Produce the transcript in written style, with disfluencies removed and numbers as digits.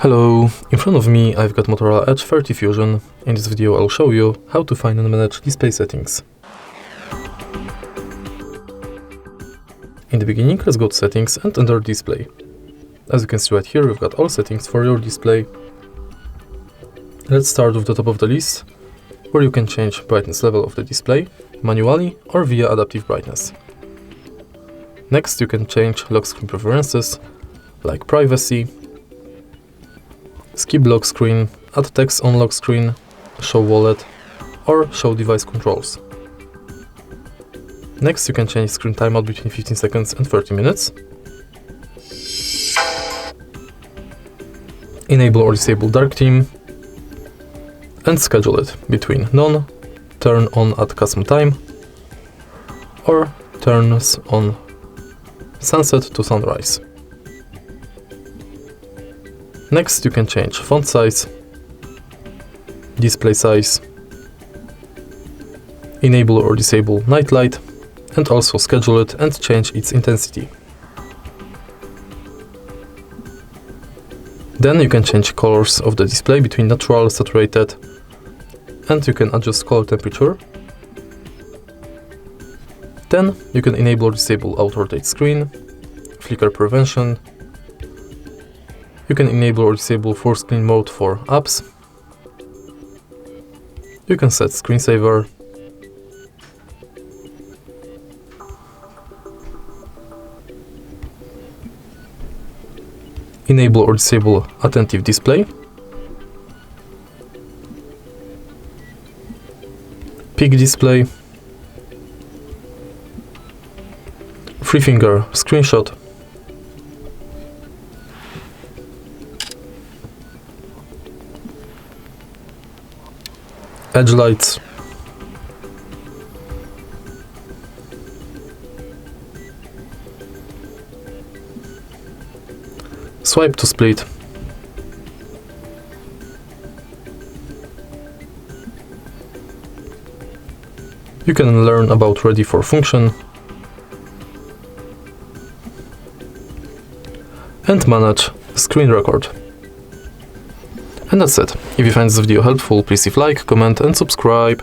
Hello, in front of me I've got Motorola Edge 30 Fusion. In this video I'll show you how to find and manage display settings. In the beginning, let's go to settings and enter display. As you can see right here, we've got all settings for your display. Let's start with the top of the list, where you can change brightness level of the display manually or via adaptive brightness. Next, you can change lock screen preferences like privacy, skip lock screen, add text on lock screen, show wallet, or show device controls. Next, you can change screen timeout between 15 seconds and 30 minutes. Enable or disable dark theme, and schedule it between none, turn on at custom time, or turns on sunset to sunrise. Next, you can change font size, display size, enable or disable night light, and also schedule it and change its intensity. Then you can change colors of the display between natural, saturated, and you can adjust color temperature. Then you can enable or disable auto rotate screen, flicker prevention. You can enable or disable full screen mode for apps. You can set screensaver. Enable or disable attentive display. Peak display. Free finger screenshot. Edge lights. Swipe to split. You can learn about ready for function and manage screen record. And that's it. If you find this video helpful, please leave like, comment and subscribe.